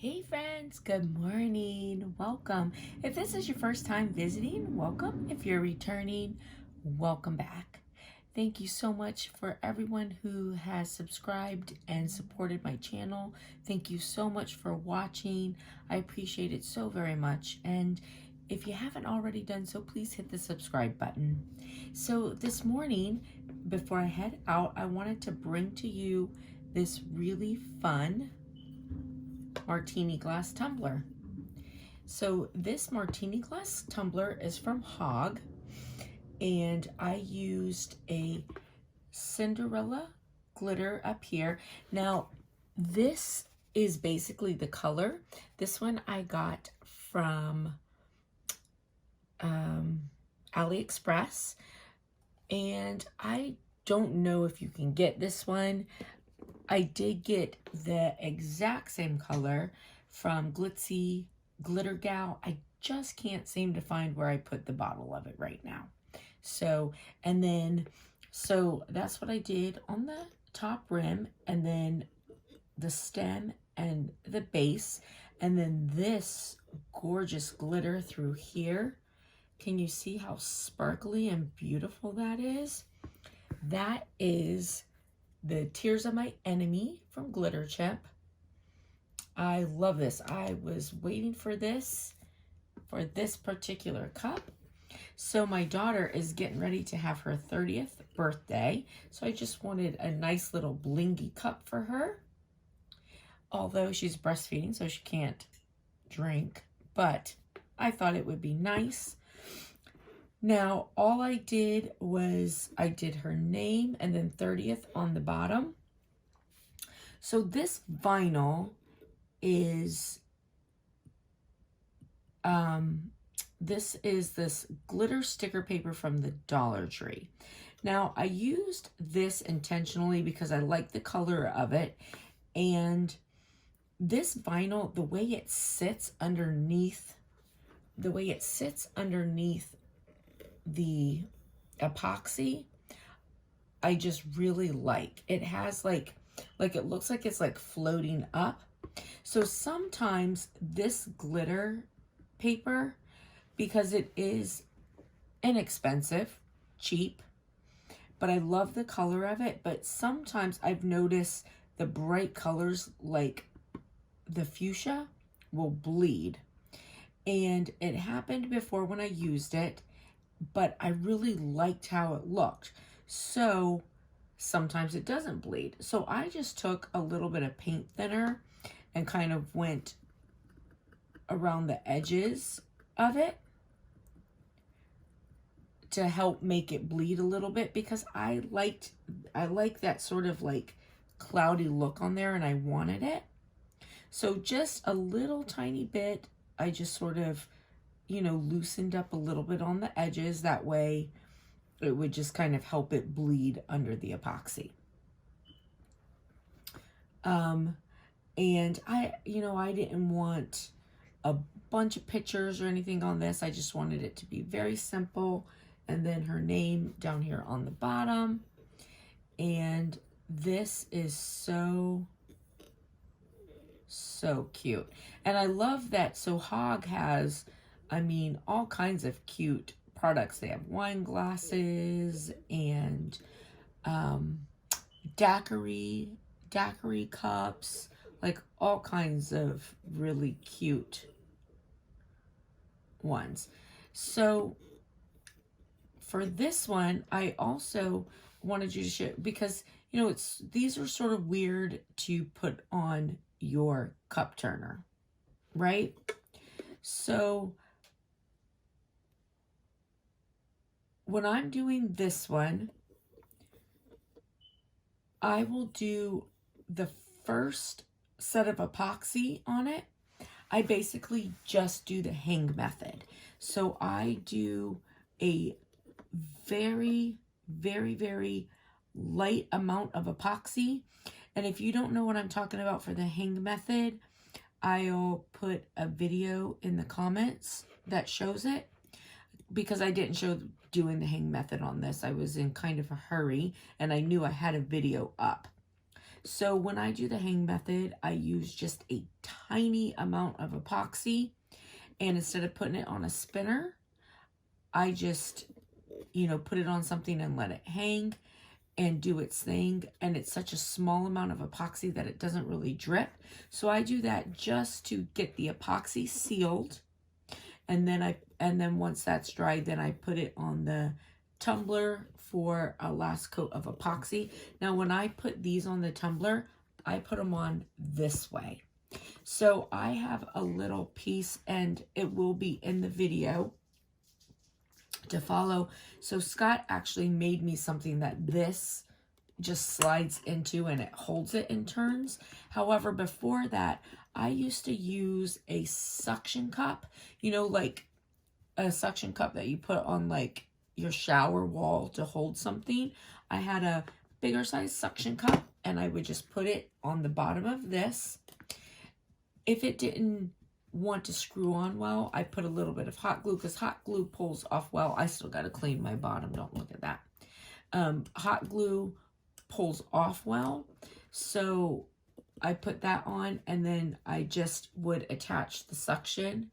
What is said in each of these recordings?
Hey friends, good morning. Welcome. If this is your first time visiting, welcome. If you're returning, welcome back. Thank you so much for everyone who has subscribed and supported my channel. Thank you so much for watching. I appreciate it so very much. And if you haven't already done so, please hit the subscribe button. So this morning, before I head out, I wanted to bring to you this really fun martini glass tumbler. So this martini glass tumbler is from Hogg, and I used a Cinderella glitter up here. Now this is basically the color. This one I got from AliExpress, and I don't know if you can get this one. I did get the exact same color from Glitzy Glitter Gal. I just can't seem to find where I put the bottle of it right now. So that's what I did on the top rim, and then the stem and the base, and then this gorgeous glitter through here. Can you see how sparkly and beautiful that is? That is the Tears of My Enemy from Glitter Chip. I love this. I was waiting for this particular cup. So my daughter is getting ready to have her 30th birthday. So I just wanted a nice little blingy cup for her. Although she's breastfeeding, so she can't drink. But I thought it would be nice. Now, all I did was I did her name and then 30th on the bottom. So this vinyl is, this glitter sticker paper from the Dollar Tree. Now, I used this intentionally because I like the color of it. And this vinyl, the way it sits underneath the epoxy, I just really like. It has like it looks like it's like floating up. So sometimes this glitter paper, because it is inexpensive, cheap, but I love the color of it, but sometimes I've noticed the bright colors like the fuchsia will bleed. And it happened before when I used it, but I really liked how it looked. So sometimes it doesn't bleed. So I just took a little bit of paint thinner and kind of went around the edges of it to help make it bleed a little bit, because I like that sort of like cloudy look on there and I wanted it. So just a little tiny bit, I just sort of, loosened up a little bit on the edges. That way it would just kind of help it bleed under the epoxy. And I didn't want a bunch of pictures or anything on this. I just wanted it to be very simple. And then her name down here on the bottom. And this is so cute. And I love that. So Hogg has, all kinds of cute products. They have wine glasses and daiquiri cups, like all kinds of really cute ones. So for this one, I also wanted you to show, because these are sort of weird to put on your cup turner, right? So when I'm doing this one, I will do the first set of epoxy on it. I basically just do the hang method. So I do a very, very, very light amount of epoxy. And if you don't know what I'm talking about for the hang method, I'll put a video in the comments that shows it, because I didn't show doing the hang method on this. I was in kind of a hurry and I knew I had a video up. So when I do the hang method, I use just a tiny amount of epoxy, and instead of putting it on a spinner, I just, put it on something and let it hang and do its thing. And it's such a small amount of epoxy that it doesn't really drip. So I do that just to get the epoxy sealed. And then once that's dried, then I put it on the tumbler for a last coat of epoxy. Now, when I put these on the tumbler, I put them on this way. So I have a little piece, and it will be in the video to follow. So Scott actually made me something that this just slides into, and it holds it and turns. However, before that, I used to use a suction cup, like a suction cup that you put on like your shower wall to hold something. I had a bigger size suction cup, and I would just put it on the bottom of this. If it didn't want to screw on well, I put a little bit of hot glue, because hot glue pulls off well. I still got to clean my bottom. Don't look at that. Hot glue pulls off well. So I put that on, and then I just would attach the suction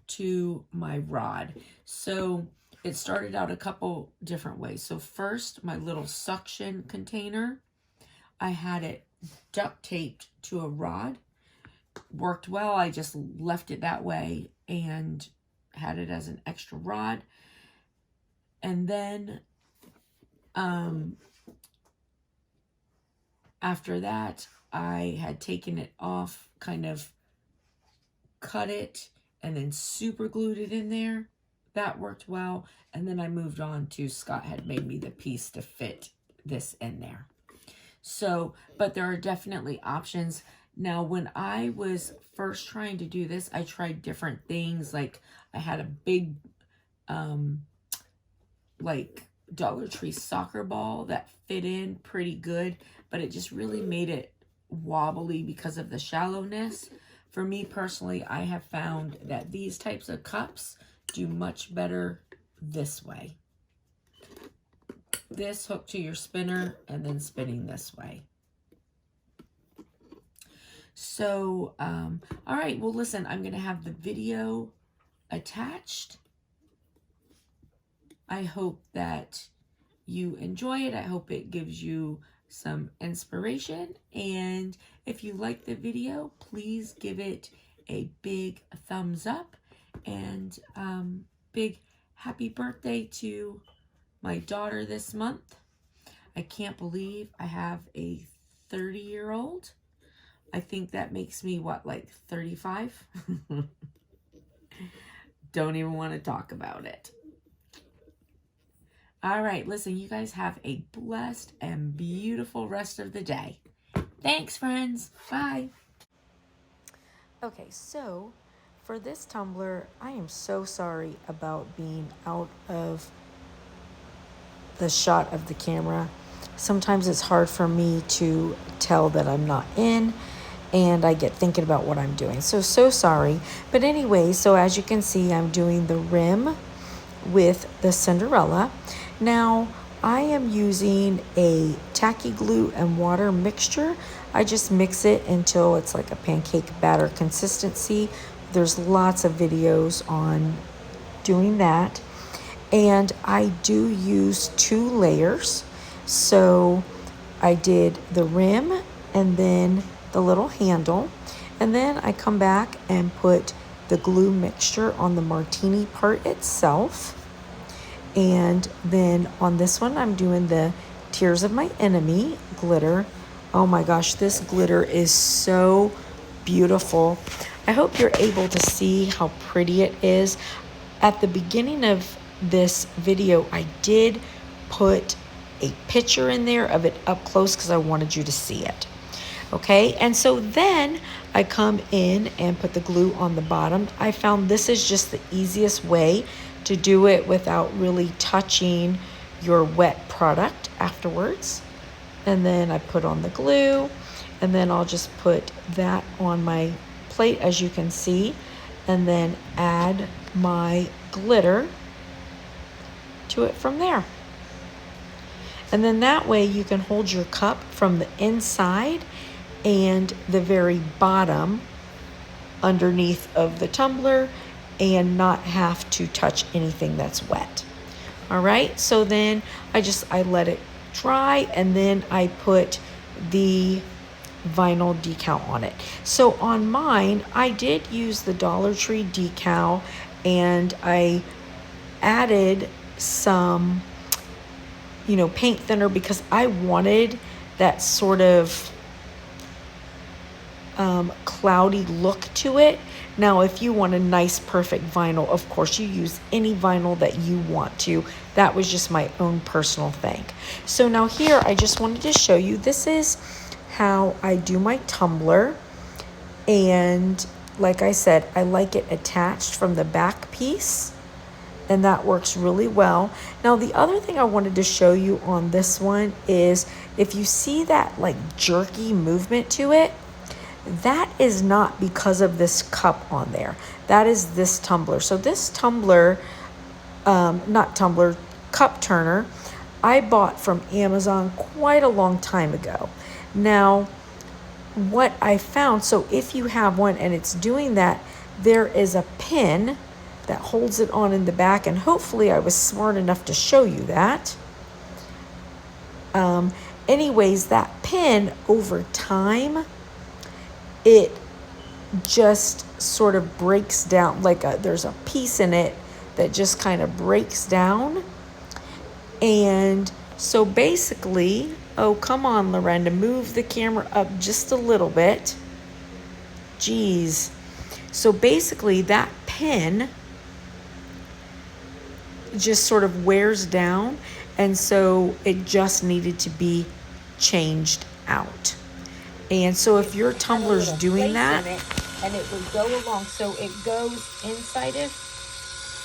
to my rod. So it started out a couple different ways. So first, my little suction container, I had it duct taped to a rod. Worked well. I just left it that way and had it as an extra rod. And then after that, I had taken it off, kind of cut it, and then super glued it in there. That worked well. And then I moved on to Scott had made me the piece to fit this in there. So, but there are definitely options. Now, when I was first trying to do this, I tried different things. Like I had a big, like Dollar Tree soccer ball that fit in pretty good, but it just really made it wobbly because of the shallowness. For me personally, I have found that these types of cups do much better this way. This hooked to your spinner and then spinning this way. So, all right, well, listen, I'm going to have the video attached. I hope that you enjoy it. I hope it gives you some inspiration. And if you like the video, please give it a big thumbs up, and big happy birthday to my daughter this month. I can't believe I have a 30-year-old. I think that makes me, what, like 35? Don't even want to talk about it. All right, listen, you guys have a blessed and beautiful rest of the day. Thanks, friends. Bye. Okay, so for this tumbler, I am so sorry about being out of the shot of the camera. Sometimes it's hard for me to tell that I'm not in, and I get thinking about what I'm doing. So sorry. But anyway, so as you can see, I'm doing the rim with the Cinderella. Now, I am using a tacky glue and water mixture. I just mix it until it's like a pancake batter consistency. There's lots of videos on doing that. And I do use 2 layers. So I did the rim and then the little handle. And then I come back and put the glue mixture on the martini part itself. And then on this one, I'm doing the Tears of My Enemy glitter. Oh my gosh, this glitter is so beautiful. I hope you're able to see how pretty it is. At the beginning of this video, I did put a picture in there of it up close because I wanted you to see it. Okay, and so then I come in and put the glue on the bottom. I found this is just the easiest way to do it without really touching your wet product afterwards. And then I put on the glue, and then I'll just put that on my plate, as you can see, and then add my glitter to it from there. And then that way you can hold your cup from the inside and the very bottom underneath of the tumbler and not have to touch anything that's wet. All right, so then I let it dry, and then I put the vinyl decal on it. So on mine, I did use the Dollar Tree decal, and I added some, paint thinner because I wanted that sort of cloudy look to it. Now, if you want a nice, perfect vinyl, of course, you use any vinyl that you want to. That was just my own personal thing. So now here, I just wanted to show you, this is how I do my tumbler. And like I said, I like it attached from the back piece, and that works really well. Now, the other thing I wanted to show you on this one is if you see that like jerky movement to it, that is not because of this cup on there. That is this tumbler. So this tumbler, cup turner, I bought from Amazon quite a long time ago. Now, what I found, so if you have one and it's doing that, there is a pin that holds it on in the back, and hopefully I was smart enough to show you that. Anyways, that pin over time, it just sort of breaks down, there's a piece in it that just kind of breaks down. And so basically, oh, come on, Lorenda, move the camera up just a little bit. Geez. So basically that pin just sort of wears down, and so it just needed to be changed out. And so if your tumbler's doing that, and it would go along, so it goes inside of,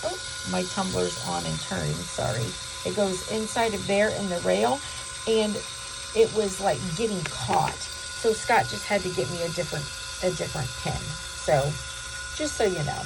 oh, my tumbler's on and turning, sorry. It goes inside of there in the rail, and it was like getting caught. So Scott just had to get me a different pin. So just so you know.